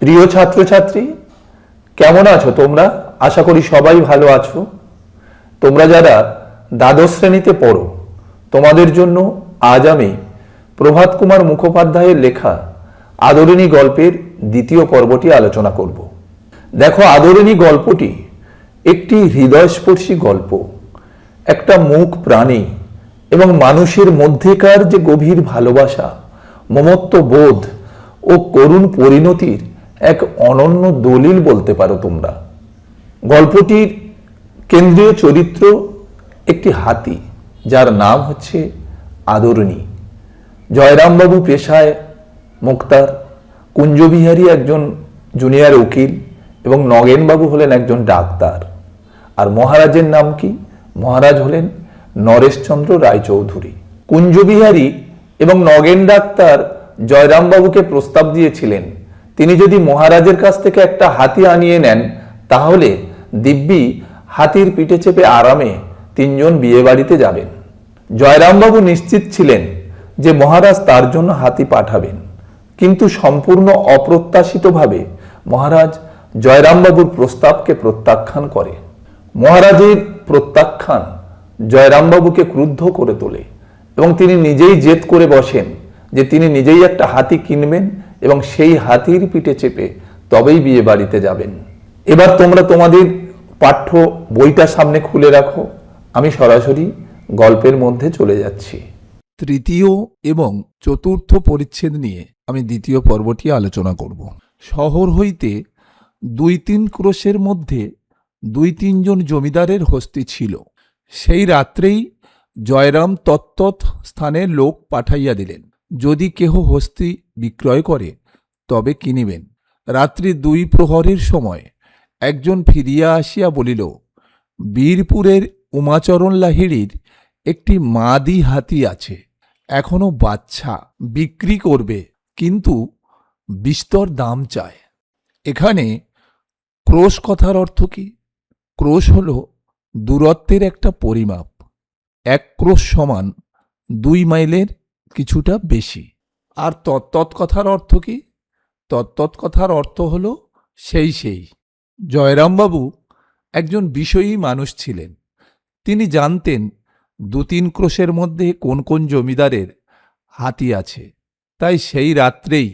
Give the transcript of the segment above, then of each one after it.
প্রিয় ছাত্রছাত্রী, কেমন আছো তোমরা? আশা করি সবাই ভালো আছো। তোমরা যারা দ্বাদশ শ্রেণীতে পড়ো, তোমাদের জন্য আজ আমি প্রভাত কুমার মুখোপাধ্যায়ের লেখা আদরিণী গল্পের দ্বিতীয় পর্বটি আলোচনা করব। দেখো, আদরিণী গল্পটি একটি হৃদয়স্পর্শী গল্প। একটা মূক প্রাণী এবং মানুষের মধ্যেকার যে গভীর ভালোবাসা, মমত্ব বোধ ও করুণ পরিণতির এক অনন্য দলিল বলতে পারো তোমরা। গল্পটির কেন্দ্রীয় চরিত্র একটি হাতি, যার নাম হচ্ছে আদরিণী। জয়রামবাবু পেশায় মোক্তার, কুঞ্জবিহারী একজন জুনিয়র উকিল এবং নগেনবাবু হলেন একজন ডাক্তার। আর মহারাজের নাম কি? মহারাজ হলেন নরেশচন্দ্র রায়চৌধুরী। কুঞ্জবিহারী এবং নগেন ডাক্তার জয়রামবাবুকে প্রস্তাব দিয়েছিলেন, তিনি যদি মহারাজের কাছ থেকে একটা হাতি আনিয়ে নেন, তাহলে দিব্যি হাতির পিঠে চেপে আরামে তিনজন বিয়ে বাড়িতে যাবেন। জয়রামবাবু নিশ্চিত ছিলেন যে মহারাজ তার জন্য হাতি পাঠাবেন, কিন্তু সম্পূর্ণ অপ্রত্যাশিতভাবে মহারাজ জয়রামবাবুর প্রস্তাবকে প্রত্যাখ্যান করে। মহারাজের প্রত্যাখ্যান জয়রামবাবুকে ক্রুদ্ধ করে তোলে এবং তিনি নিজেই জেদ করে বসেন যে তিনি নিজেই একটা হাতি কিনবেন এবং সেই হাতির পিঠে চেপে তবেই বিয়ে বাড়িতে যাবেন। এবার তোমরা তোমাদের পাঠ্য বইটা সামনে খুলে রাখো, আমি সরাসরি গল্পের মধ্যে চলে যাচ্ছি। তৃতীয় এবং চতুর্থ পরিচ্ছেদ নিয়ে আমি দ্বিতীয় পর্বটি আলোচনা করব। শহর হইতে 2-3 ক্রোশের মধ্যে 2-3 জমিদারের হস্তি ছিল। সেই রাত্রেই জয়রাম তত্তৎ স্থানে লোক পাঠাইয়া দিলেন, যদি কেহ হস্তি বিক্রয় করে তবে কিনিবেন। রাত্রি 2 প্রহরের সময় একজন ফিরিয়া আসিয়া বলিল, বীরপুরের উমাচরণ লাহিড়ির একটি মাদি হাতি আছে, এখনো বাচ্চা, বিক্রি করবে, কিন্তু বিস্তর দাম চায়। এখানে ক্রোশ কথার অর্থ কি? ক্রোশ হল দূরত্বের একটা পরিমাপ। 1 ক্রোশ সমান 2 মাইলের কিছুটা বেশি। আর তত্তৎ কথার অর্থ কি? তত্তৎ কথার অর্থ হল সেই। জয়রামবাবু একজন বিষয়ী মানুষ ছিলেন। তিনি জানতেন 2-3 ক্রোশের মধ্যে কোন কোন জমিদারের হাতি আছে, তাই সেই রাত্রেই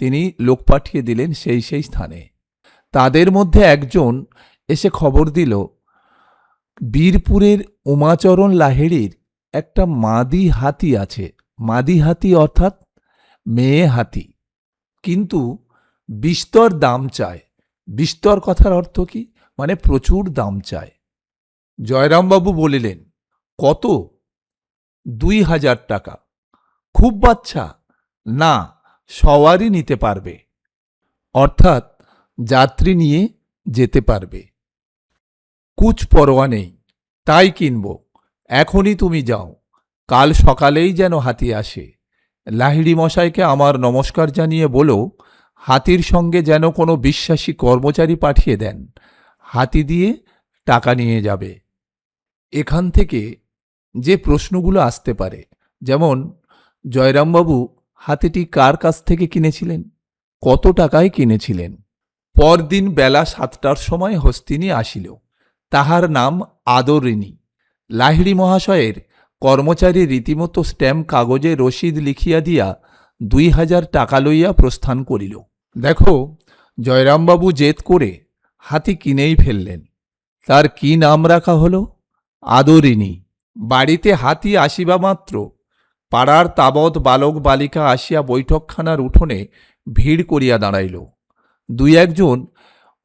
তিনি লোক পাঠিয়ে দিলেন সেই স্থানে। তাদের মধ্যে একজন এসে খবর দিল, বীরপুরের উমাচরণ লাহিড়ির একটা মাদি হাতি আছে। মাদি হাতি অর্থাৎ মেয়ে হাতি, কিন্তু বিস্তর দাম চায়। বিস্তর কথার অর্থ কি? মানে প্রচুর দাম চায়। জয়রামবাবু বলিলেন, কত? 2000 টাকা। খুব বাচ্চা? না, সওয়ারি নিতে পারবে, অর্থাৎ যাত্রী নিয়ে যেতে পারবে। কুছ পরোয়া নেই, তাই কিনব। এখনই তুমি যাও, কাল সকালেই যেন হাতি আসে। লাহিড়ি মশাইকে আমার নমস্কার জানিয়ে বলো, হাতির সঙ্গে যেন কোনো বিশ্বাসী কর্মচারী পাঠিয়ে দেন, হাতি দিয়ে টাকা নিয়ে যাবে। এখান থেকে যে প্রশ্নগুলো আসতে পারে, যেমন জয়রামবাবু হাতিটি কার কাছ থেকে কিনেছিলেন, কত টাকায় কিনেছিলেন। পরদিন বেলা 7টার সময় হস্তিনী আসিল, তাহার নাম আদরিণী। লাহিড়ি মহাশয়ের কর্মচারী রীতিমতো স্ট্যাম্প কাগজে রসিদ লিখিয়া দিয়া 2000 টাকা লইয়া প্রস্থান করিল। দেখো, জয়রামবাবু জেদ করে হাতি কিনেই ফেললেন। তার কি নাম রাখা হলো? আদরিণী। বাড়িতে হাতি আসিবা মাত্র পাড়ার তাবৎ বালক বালিকা আসিয়া বৈঠকখানার উঠোনে ভিড় করিয়া দাঁড়াইল। 2-1 জন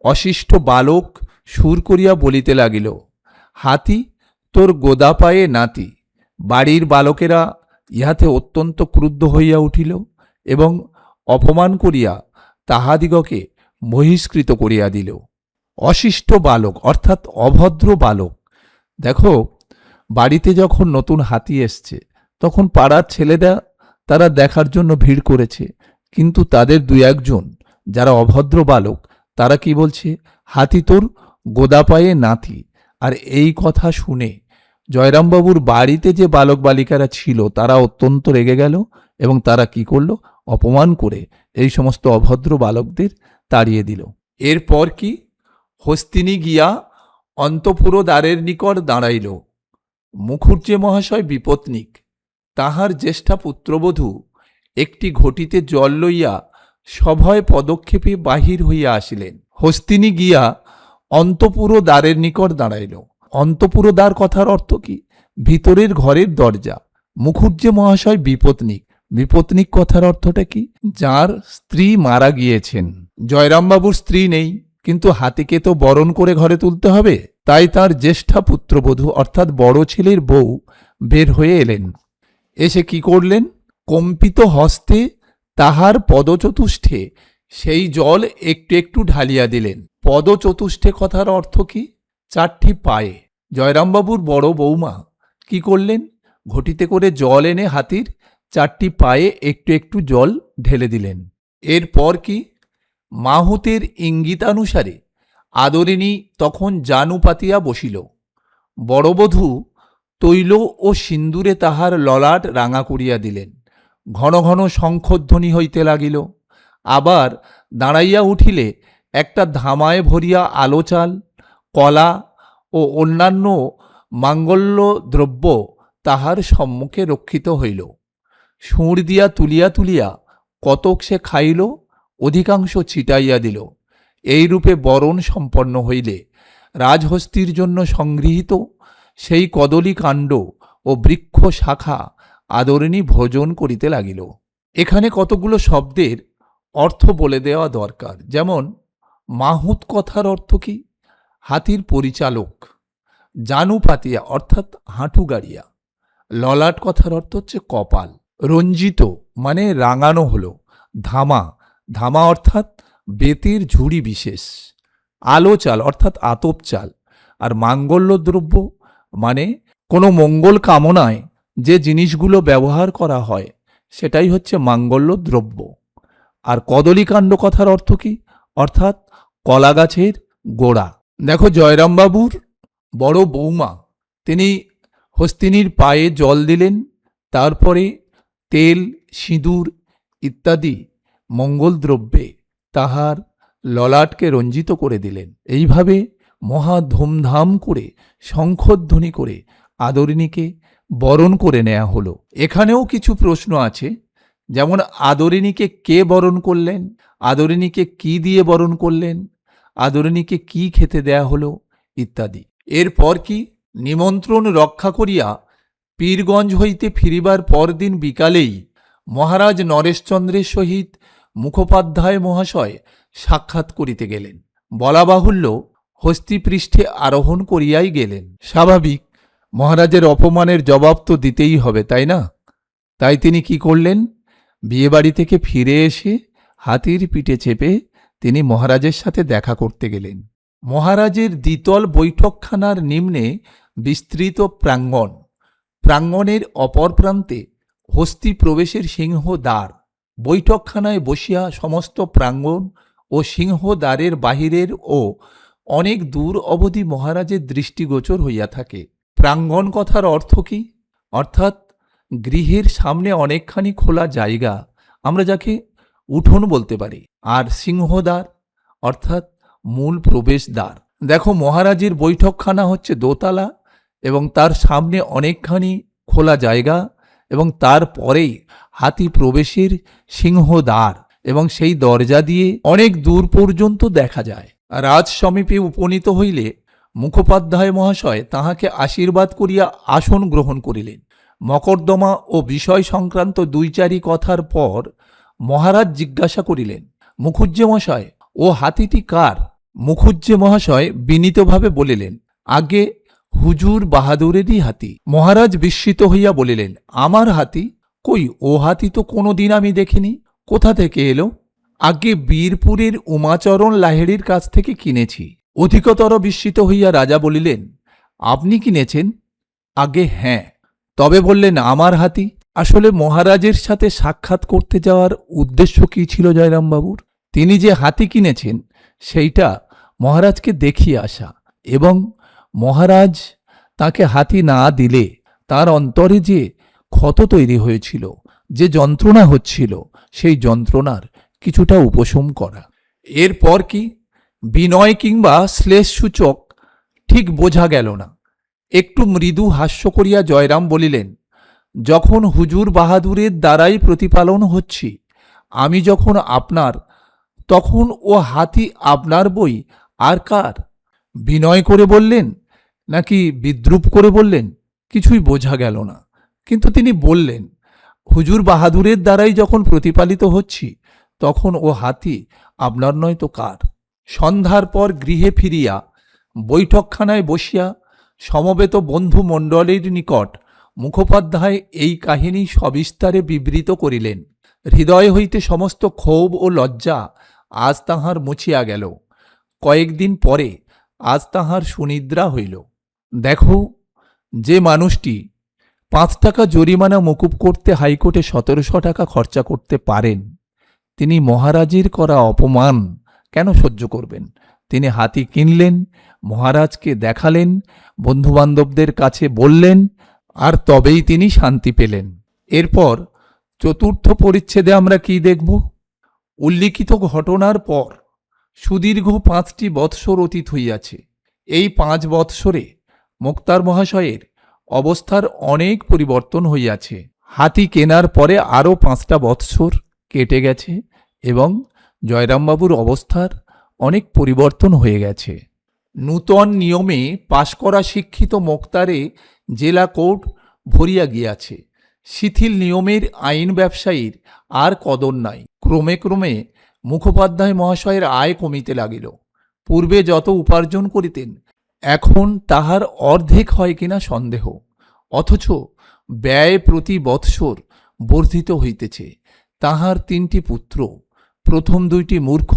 অশিষ্ট বালক সুর করিয়া বলিতে লাগিল, হাতি তোর গোদা পায়ে নাতি। বাড়ির বালকেরা ইহাতে অত্যন্ত ক্রুদ্ধ হইয়া উঠিল এবং অপমান করিয়া তাহাদিগকে বহিষ্কৃত করিয়া দিল। অশিষ্ট বালক অর্থাৎ অভদ্র বালক। দেখো, বাড়িতে যখন নতুন হাতি এসছে, তখন পাড়ার ছেলেরা তারা দেখার জন্য ভিড় করেছে, কিন্তু তাদের 2-1 জন যারা অভদ্র বালক, তারা কি বলছে? হাতি তোর গোদা পায়ে নাতি। আর এই কথা শুনে জয়রামবাবুর বাড়িতে যে বালক বালিকারা ছিল তারা অত্যন্ত রেগে গেল এবং তারা কি করল? অপমান করে এই সমস্ত অভদ্র বালকদের তাড়িয়ে দিল। এরপর কি? হস্তিনী গিয়া অন্তঃপুর দ্বারের নিকট দাঁড়াইল। মুখুজ্জে মহাশয় বিপত্নিক, তাহার জ্যেষ্ঠা পুত্রবধূ একটি ঘটিতে জল লইয়া সভয় পদক্ষেপে বাহির হইয়া আসিলেন। হস্তিনী গিয়া অন্তঃপুর দ্বারের নিকট দাঁড়াইল। অন্তঃপুর দ্বার কথার অর্থ কি? ভিতরের ঘরের দরজা। মুখুজ্জে মহাশয় বিপত্নিক, বিপত্নিক কথার অর্থটা কি? যার স্ত্রী মারা গিয়েছেন। জয়রামবাবুর স্ত্রী নেই, কিন্তু হাতিকে তো বরণ করে ঘরে তুলতে হবে, তাই তার জ্যেষ্ঠা পুত্রবধূ অর্থাৎ বড় ছেলের বউ বের হয়ে এলেন। এসে কি করলেন? কম্পিত হস্তে তাহার পদচতুষ্ঠে সেই জল একটু একটু ঢালিয়া দিলেন। পদচতুষ্ঠে কথার অর্থ কি? চারটি পায়ে। জয়রামবাবুর বড় বৌমা কি করলেন? ঘটিতে করে জল এনে হাতির চারটি পায়ে একটু একটু জল ঢেলে দিলেন। এরপর কি? মাহুতের ইঙ্গিতানুসারে আদরিণী তখন জানু পাতিয়া বসিল। বড়বধূ তৈল ও সিন্দুরে তাহার ললাট রাঙা করিয়া দিলেন। ঘন ঘন শঙ্খধ্বনি হইতে লাগিল। আবার দাঁড়াইয়া উঠিলে একটা ধামায় ভরিয়া আলো চাল, কলা ও অন্যান্য মাঙ্গল্য দ্রব্য তাহার সম্মুখে রক্ষিত হইল। সুঁড় দিয়া তুলিয়া তুলিয়া কতক সে খাইল, অধিকাংশ ছিটাইয়া দিল। এইরূপে বরণ সম্পন্ন হইলে রাজহস্তির জন্য সংগৃহীত সেই কদলী কাণ্ড ও বৃক্ষ শাখা আদরিণী ভোজন করিতে লাগিল। এখানে কতগুলো শব্দের অর্থ বলে দেওয়া দরকার। যেমন মাহুত কথার অর্থ কি? হাতির পরিচালক। জানু পাতিয়া অর্থাৎ হাঁটু গাড়িয়া। ললাট কথার অর্থ হচ্ছে কপাল। রঞ্জিত মানে রাঙানো হলো। ধামা, ধামা অর্থাৎ বেতের ঝুড়ি বিশেষ। আলো চাল অর্থাৎ আতপ চাল। আর মাঙ্গল্য দ্রব্য মানে কোনো মঙ্গল কামনায় যে জিনিসগুলো ব্যবহার করা হয় সেটাই হচ্ছে মাঙ্গল্য দ্রব্য। আর কদলীকাণ্ড কথার অর্থ কি? অর্থাৎ কলা গাছের গোড়া। দেখো, জয়রামবাবুর বড় বৌমা তিনি হস্তিনীর পায়ে জল দিলেন, তারপরে তেল, সিঁদুর ইত্যাদি মঙ্গল দ্রব্যে তাহার ললাটকে রঞ্জিত করে দিলেন। এইভাবে মহা ধুমধাম করে শঙ্খধ্বনি করে আদরিণীকে বরণ করে নেওয়া হলো। এখানেও কিছু প্রশ্ন আছে, যেমন আদরিণীকে কে বরণ করলেন, আদরিণীকে কি দিয়ে বরণ করলেন, আদরিণীকে কি খেতে দেয়া হলো ইত্যাদি। এরপর কি? নিমন্ত্রণ রক্ষা করিয়া পীরগঞ্জ হইতে ফিরিবার পরদিন বিকালেই মহারাজ নরেশচন্দ্রের সহিত মুখোপাধ্যায় মহাশয় সাক্ষাৎ করিতে গেলেন। বলা বাহুল্য, হস্তিপৃষ্ঠে আরোহণ করিয়াই গেলেন। স্বাভাবিক, মহারাজের অপমানের জবাব তো দিতেই হবে, তাই না? তাই তিনি কি করলেন? বিয়েবাড়ি থেকে ফিরে এসে হাতির পিঠে চেপে তিনি মহারাজের সাথে দেখা করতে গেলেন। মহারাজের দ্বিতল বৈঠকখানার নিম্নে বিস্তৃত প্রাঙ্গণ। প্রাঙ্গণের অপর প্রান্তে হস্তি প্রবেশের সিংহদ্বার। বৈঠকখানায় বসিয়া সমস্ত প্রাঙ্গণ ও সিংহদ্বারের বাহিরের ও অনেক দূর অবধি মহারাজের দৃষ্টিগোচর হইয়া থাকে। প্রাঙ্গণ কথার অর্থ কি? অর্থাৎ গৃহের সামনে অনেকখানি খোলা জায়গা, আমরা যাকে উঠোন বলতে পারি। আর সিংহদ্বার অর্থাৎ মূল প্রবেশদ্বার। দেখো, মহারাজের বৈঠকখানা হচ্ছে দোতলা এবং তার সামনে অনেকখানি খোলা জায়গা এবং তারপরেই হাতি প্রবেশের সিংহদ্বার এবং সেই দরজা দিয়ে অনেক দূর পর্যন্ত দেখা যায়। রাজ সমীপে উপনীত হইলে মুখোপাধ্যায় মহাশয় তাহাকে আশীর্বাদ করিয়া আসন গ্রহণ করিলেন। মকদ্দমা ও বিষয় সংক্রান্ত দুই চারি কথার পর মহারাজ জিজ্ঞাসা করিলেন, মুখুজ্জে মশায়, ও হাতিটি কার? মুখুজ্জে মহাশয় বিনীতভাবে বলিলেন, আগে হুজুর বাহাদুরেরই হাতি। মহারাজ বিস্মিত হইয়া বলিলেন, আমার হাতি? কই, ও হাতি তো কোনোদিন আমি দেখিনি। কোথা থেকে এলো? আগে বীরপুরের উমাচরণ লাহিড়ীর কাছ থেকে কিনেছি। অধিকতর বিস্মিত হইয়া রাজা বলিলেন, আপনি কিনেছেন? আগে হ্যাঁ। তবে বললেন, আমার হাতি? আসলে মহারাজের সাথে সাক্ষাৎ করতে যাওয়ার উদ্দেশ্য কী ছিল জয়রামবাবুর? তিনি যে হাতি কিনেছেন সেইটা মহারাজকে দেখিয়ে আসা, এবং মহারাজ তাকে হাতি না দিলে তার অন্তরে যে ক্ষত তৈরি হয়েছিল, যে যন্ত্রণা হচ্ছিল, সেই যন্ত্রণার কিছুটা উপশম করা। এরপর কি বিনয় কিংবা শ্লেষসূচক ঠিক বোঝা গেল না। একটু মৃদু হাস্য করিয়া জয়রাম বলিলেন, যখন হুজুর বাহাদুরের দ্বারাই প্রতিপালন হচ্ছি, আমি যখন আপনার, তখন ও হাতি আপনার বই আর কার? বিনয় করে বললেন নাকি বিদ্রূপ করে বললেন কিছুই বোঝা গেল না, কিন্তু তিনি বললেন, হুজুর বাহাদুরের দ্বারাই যখন প্রতিপালিত হচ্ছি, তখন ও হাতি আপনার নয় তো কার? সন্ধ্যার পর গৃহে ফিরিয়া বৈঠকখানায় বসিয়া সমবেত বন্ধুমণ্ডলীর নিকট মুখোপাধ্যায় এই কাহিনী সবিস্তারে বিবৃত করিলেন। হৃদয় হইতে সমস্ত ক্ষোভ ও লজ্জা আজ তাহার মুছিয়া গেল। কয়েকদিন পরে আজ তাহার সুনিদ্রা হইল। দেখো, যে মানুষটি 5 টাকা জরিমানা মকুব করতে হাইকোর্টে 1700 টাকা খরচা করতে পারেন, তিনি মহারাজের করা অপমান কেন সহ্য করবেন? তিনি হাতি কিনলেন, মহারাজকে দেখালেন, বন্ধুবান্ধবদের কাছে বললেন, আর তবেই তিনি শান্তি পেলেন। এরপর চতুর্থ পরিচ্ছেদে আমরা কি দেখব? উল্লিখিত ঘটনার পর সুদীর্ঘ 5টি বৎসর অতীত হইয়াছে। এই 5 বৎসরে মোক্তার মহাশয়ের অবস্থার অনেক পরিবর্তন হইয়াছে। হাতি কেনার পরে আরও 5টা বৎসর কেটে গেছে এবং জয়রামবাবুর অবস্থার অনেক পরিবর্তন হয়ে গেছে। নূতন নিয়মে পাশ করা শিক্ষিত মোক্তারে জেলা কোর্ট ভরিয়া গিয়াছে। শিথিল নিয়মের আইন ব্যবসায়ীর আর কদর নাই। ক্রমে ক্রমে মুখোপাধ্যায় মহাশয়ের আয় কমিতে লাগিল। পূর্বে যত উপার্জন করিতেন, এখন তাহার অর্ধেক হয় কিনা সন্দেহ। অথচ ব্যয় প্রতি বৎসর বর্ধিত হইতেছে। তাহার 3টি পুত্র, প্রথম 2টি মূর্খ,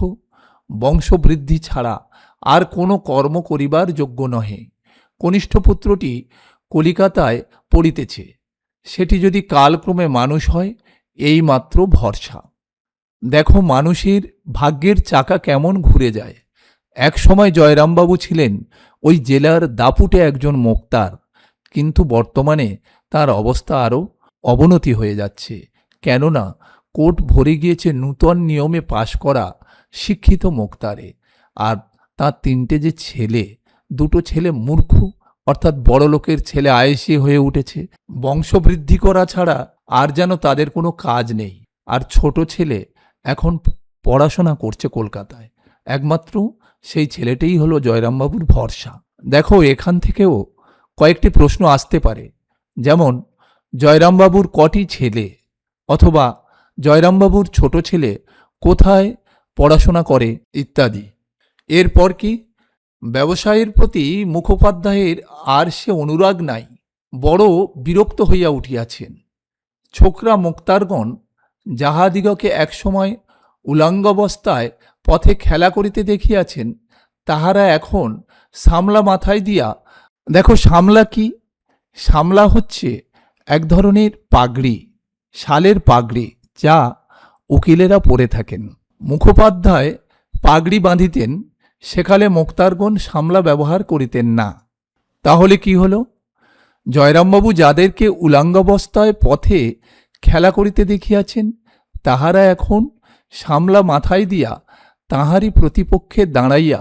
বংশবৃদ্ধি ছাড়া আর কোনো কর্ম করিবার যোগ্য নহে। কনিষ্ঠ পুত্রটি কলিকাতায় পড়িতেছে, সেটি যদি কালক্রমে মানুষ হয়, এই মাত্র ভরসা। দেখো মানুষের ভাগ্যের চাকা কেমন ঘুরে যায়। এক সময় জয়রামবাবু ছিলেন ওই জেলার দাপুটে একজন মোক্তার, কিন্তু বর্তমানে তার অবস্থা আরও অবনতি হয়ে যাচ্ছে। কেননা কোর্ট ভরে গিয়েছে নূতন নিয়মে পাশ করা শিক্ষিত মোক্তারে। আর তার 3টে যে ছেলে, 2টো ছেলে মূর্খ, অর্থাৎ বড় লোকের ছেলে আয়েসি হয়ে উঠেছে। বংশবৃদ্ধি করা ছাড়া আর যেন তাদের কোনো কাজ নেই। আর ছোট ছেলে এখন পড়াশোনা করছে কলকাতায়। একমাত্র সেই ছেলেটাই হলো জয়রামবাবুর ভরসা। দেখো, এখান থেকেও কয়েকটি প্রশ্ন আসতে পারে, যেমন জয়রামবাবুর কটি ছেলে, অথবা জয়রামবাবুর ছোট ছেলে কোথায় পড়াশোনা করে ইত্যাদি। এরপর কি? ব্যবসায়ের প্রতি মুখোপাধ্যায়ের আর সে অনুরাগ নাই, বড় বিরক্ত হইয়া উঠিয়াছেন। ছোকরা মোক্তারগণ যাহাদিগকে একসময় উলাঙ্গাবস্থায় পথে খেলা করিতে দেখিয়াছেন, তাহারা এখন সামলা মাথায় দিয়া, দেখো সামলা কি? সামলা হচ্ছে এক ধরনের পাগড়ি, শালের পাগড়ি, যা উকিলেরা পরে থাকেন। মুখোপাধ্যায় পাগড়ি বাঁধিতেন, সেকালে মোক্তারগণ সামলা ব্যবহার করিতেন না। তাহলে কি হল? জয়রামবাবু যাদেরকে উলাঙ্গাবস্থায় পথে খেলা করিতে দেখিয়াছেন, তাহারা এখন সামলা মাথায় দিয়া তাহারই প্রতিপক্ষে দাঁড়াইয়া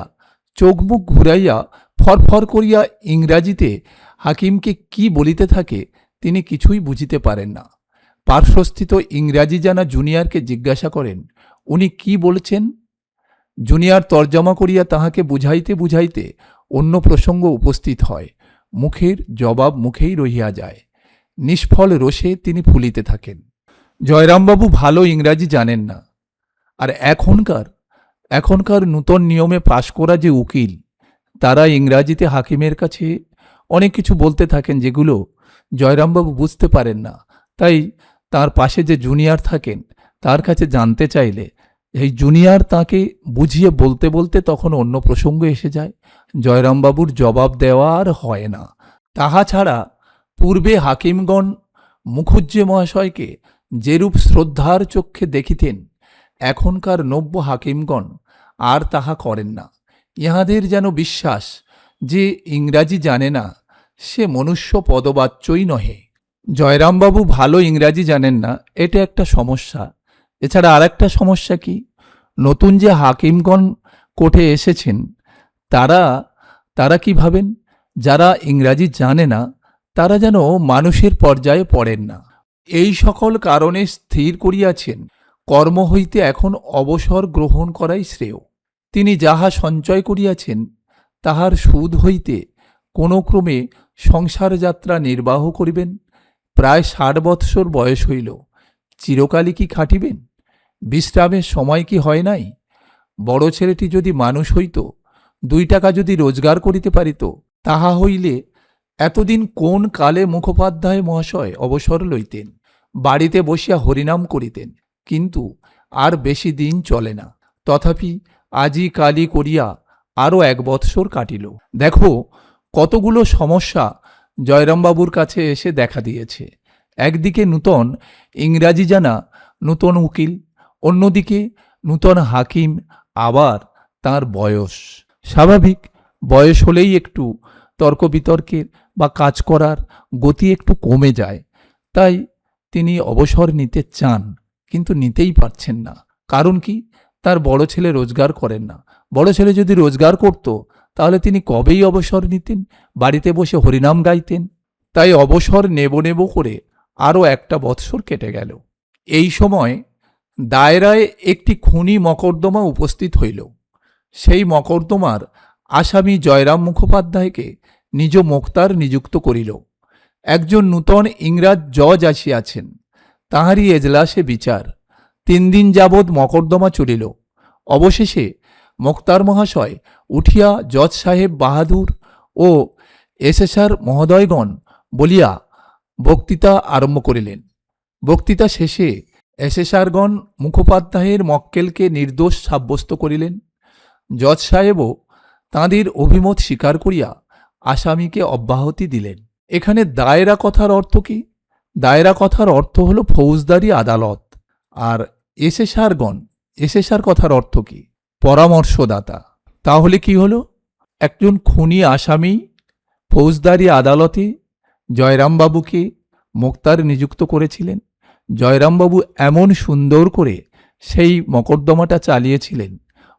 চোখ মুখ ঘুরাইয়া ফরফর করিয়া ইংরাজিতে হাকিমকে কি বলিতে থাকে, তিনি কিছুই বুঝিতে পারেন না। পার্শ্বস্থিত ইংরাজি জানা জুনিয়রকে জিজ্ঞাসা করেন, উনি কি বলছেন। জুনিয়র তর্জমা করিয়া তাহাকে বুঝাইতে বুঝাইতে অন্য প্রসঙ্গ উপস্থিত হয়। মুখের জবাব মুখেই রহিয়া যায়। নিষ্ফল রোষে তিনি ফুলিতে থাকেন। জয়রামবাবু ভালো ইংরাজি জানেন না। আর এখনকার নূতন নিয়মে পাশ করা যে উকিল, তারা ইংরাজিতে হাকিমের কাছে অনেক কিছু বলতে থাকেন, যেগুলো জয়রামবাবু বুঝতে পারেন না। তাই তার পাশে যে জুনিয়র থাকেন, তার কাছে জানতে চাইলে এই জুনিয়র তাকে বুঝিয়ে বলতে বলতে তখন অন্য প্রসঙ্গ এসে যায়। জয়রামবাবুর জবাব দেওয়া আর হয় না। তাহা ছাড়া পূর্বে হাকিমগণ মুখুজ্জে মহাশয়কে যেরূপ শ্রদ্ধার চক্ষে দেখিতেন, এখনকার নব্য হাকিমগণ আর তাহা করেন না। ইহাদের যেন বিশ্বাস যে ইংরাজি জানে না, সে মনুষ্য পদবাচ্যই নহে। জয়রামবাবু ভালো ইংরাজি জানেন না, এটা একটা সমস্যা। এছাড়া আর একটা সমস্যা কি? নতুন যে হাকিমগণ কোর্টে এসেছেন তারা তারা কি ভাবেন? যারা ইংরাজি জানে না তারা যেন মানুষের পর্যায়ে পড়েন না। এই সকল কারণে স্থির করিয়াছেন কর্ম হইতে এখন অবসর গ্রহণ করাই শ্রেয়। তিনি যাহা সঞ্চয় করিয়াছেন তাহার সুদ হইতে কোনো ক্রমে সংসার যাত্রা নির্বাহ করিবেন। প্রায় 60 বৎসর বয়স হইল, চিরকালই কি খাটিবেন? বিশ্রামের সময় কি হয় নাই? বড় ছেলেটি যদি মানুষ হইত, 2 টাকা যদি রোজগার করিতে পারিত, তাহা হইলে এতদিন কোন কালে মুখোপাধ্যায় মহাশয় অবসর লইতেন, বাড়িতে বসিয়া হরিনাম করিতেন। কিন্তু আর বেশি দিন চলে না। তথাপি আজি কালি করিয়া আরও 1 বৎসর কাটিল। দেখো কতগুলো সমস্যা জয়রামবাবুর কাছে এসে দেখা দিয়েছে। একদিকে নূতন ইংরাজি জানা নূতন উকিল, অন্যদিকে নূতন হাকিম, আবার তার বয়স। স্বাভাবিক, বয়স হলেই একটু তর্ক বিতর্কের বা কাজ করার গতি একটু কমে যায়। তাই তিনি অবসর নিতে চান, কিন্তু নিতেই পারছেন না। কারণ কি? তার বড় ছেলে রোজগার করেন না। বড় ছেলে যদি রোজগার করত তাহলে তিনি কবেই অবসর নিতেন, বাড়িতে বসে হরিনাম গাইতেন। তাই অবসর নেব নেব করে আরও 1টা বৎসর কেটে গেল। এই সময় দায়রায় একটি খুনি মকদ্দমা উপস্থিত হইল। সেই মকদ্দমার আসামি জয়রাম মুখোপাধ্যায়কে নিজ মোক্তার নিযুক্ত করিল। একজন নূতন ইংরাজ জজ আসিয়াছেন, তাহারই এজলাসে বিচার। 3 দিন যাবৎ মকদ্দমা চলিল। অবশেষে মোক্তার মহাশয় উঠিয়া জজ সাহেব বাহাদুর ও এসেসার মহোদয়গণ বলিয়া বক্তৃতা আরম্ভ করিলেন। বক্তৃতা শেষে এসেসারগণ মুখোপাধ্যায়ের মক্কেলকে নির্দোষ সাব্যস্ত করিলেন। জজ সাহেবও তাঁদের অভিমত স্বীকার করিয়া আসামিকে অব্যাহতি দিলেন। এখানে দায়রা কথার অর্থ কি? দায়রা কথার অর্থ হল ফৌজদারি আদালত। আর এসেসার কথার অর্থ কি? পরামর্শদাতা। তাহলে কি হলো? একজন খুনি আসামি ফৌজদারি আদালতে জয়রামবাবুকে মোক্তার নিযুক্ত করেছিলেন। জয়রামবাবু এমন সুন্দর করে সেই মকদ্দমাটা চালিয়েছিলেন,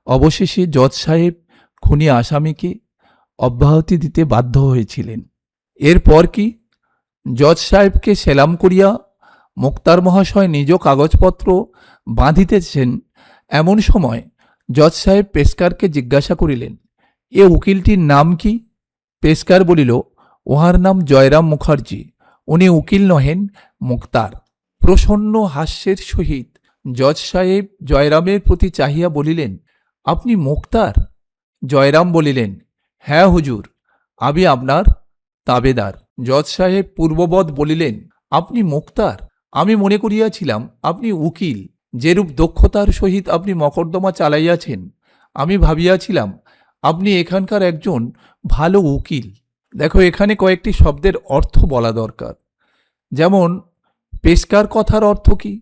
অবশেষে জজ সাহেব খুনি আসামিকে অব্যাহতি দিতে বাধ্য হয়েছিলেন। এরপর কি? জজ সাহেবকে সেলাম করিয়া মোক্তার মহাশয় নিজ কাগজপত্র বাঁধিতেছেন, এমন সময় জজ সাহেব পেশকারকে জিজ্ঞাসা করিলেন, এ উকিলটির নাম কি? পেশকার বলিল, উহার নাম জয়রাম মুখার্জি, উনি উকিল নহেন, মোক্তার। প্রসন্ন হাস্যের সহিত জজ সাহেব জয়রামের প্রতি চাহিয়া বলিলেন, আপনি মোক্তার? জয়রাম বলিলেন, হ্যাঁ হুজুর, আমি আপনার তাবেদার। জজ সাহেব পূর্ববৎ বলিলেন, আপনি মোক্তার? আমি মনে করিয়াছিলাম আপনি উকিল। যেরূপ দক্ষতার সহিত আপনি মকদ্দমা চালাইয়াছেন, আমি ভাবিয়াছিলাম আপনি এখানকার একজন ভালো উকিল। দেখো, এখানে কয়েকটি শব্দের অর্থ বলা দরকার। যেমন পেশকার কথার অর্থ কি?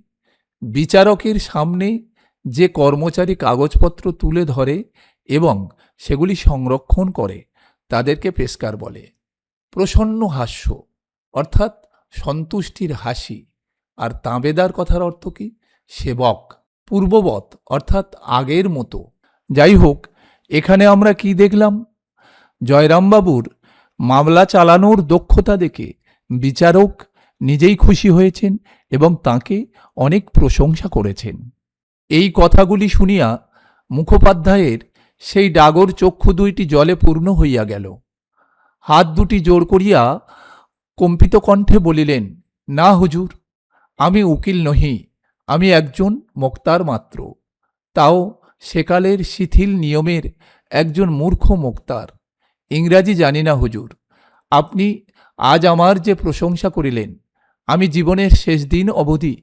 বিচারকের সামনে যে কর্মচারী কাগজপত্র তুলে ধরে এবং সেগুলি সংরক্ষণ করে তাদেরকে পেশকার বলে। প্রসন্ন হাস্য অর্থাৎ সন্তুষ্টির হাসি। আর তাঁবেদার কথার অর্থ কি? সেবক। পূর্ববৎ অর্থাৎ আগের মতো। যাই হোক, এখানে আমরা কি দেখলাম? জয়রামবাবুর মামলা চালানোর দক্ষতা দেখে বিচারক নিজেই খুশি হয়েছেন এবং তাঁকে অনেক প্রশংসা করেছেন। এই কথাগুলি শুনিয়া মুখোপাধ্যায়ের সেই ডাগর চক্ষু 2টি জলে পূর্ণ হইয়া গেল। হাত 2টি জোড় করিয়া কম্পিত কণ্ঠে বলিলেন, না হুজুর, আমি উকিল নহি, আমি একজন মোক্তার মাত্র, তাও সেকালের শিথিল নিয়মের একজন মূর্খ মোক্তার। ইংরাজি জানি না হুজুর। আপনি আজ আমার যে প্রশংসা করিলেন, আমি জীবনের শেষ দিন অবধি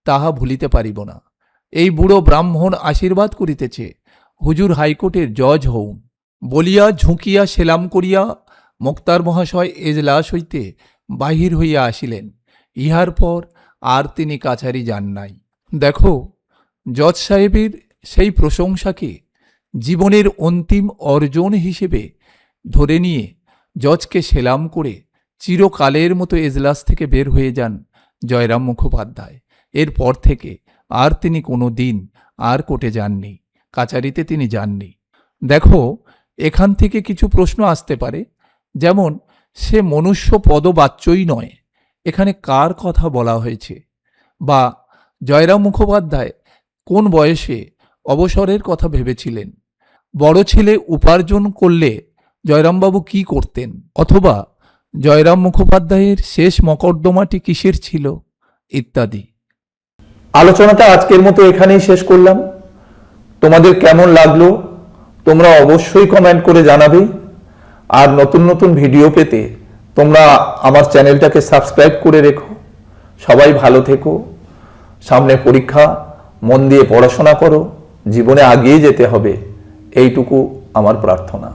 তাহা ভুলিতে পারিব না। এই বুড়ো ব্রাহ্মণ আশীর্বাদ করিতেছে হুজুর হাইকোর্টের জজ হউন। বলিয়া ঝুঁকিয়া সেলাম করিয়া মোক্তার মহাশয় এজলাস হইতে বাহির হইয়া আসিলেন। ইহার পর আর তিনি কাছারি যান নাই। দেখো, জজ সাহেবের সেই প্রশংসাকে জীবনের অন্তিম অর্জন হিসেবে ধরে নিয়ে জজকে সেলাম করে চিরকালের মতো এজলাস থেকে বের হয়ে যান জয়রাম মুখোপাধ্যায়। এরপর থেকে আর তিনি কোনো দিন আর কোর্টে যাননি। কাচারিতে তিনি যাননি। দেখো, এখান থেকে কিছু প্রশ্ন আসতে পারে, যেমন সে মনুষ্য পদবাচ্যই নয়, এখানে কার কথা বলা হয়েছে? বা জয়রাম মুখোপাধ্যায় কোন বয়সে অবসরের কথা ভেবেছিলেন? বড় ছেলে উপার্জন করলে জয়রামবাবু কি করতেন? অথবা জয়রাম মুখোপাধ্যায়ের শেষ মকদ্দমাটি কিসের ছিল? ইত্যাদি। আলোচনাটা আজকের মতো এখানেই শেষ করলাম। তোমাদের কেমন লাগলো তোমরা অবশ্যই কমেন্ট করে জানাবে। আর নতুন নতুন ভিডিও পেতে তোমরা আমার চ্যানেলটাকে সাবস্ক্রাইব করে রেখো। সবাই ভালো থেকো। সামনে পরীক্ষা, মন দিয়ে পড়াশোনা করো। জীবনে এগিয়ে যেতে হবে, এইটুকু আমার প্রার্থনা।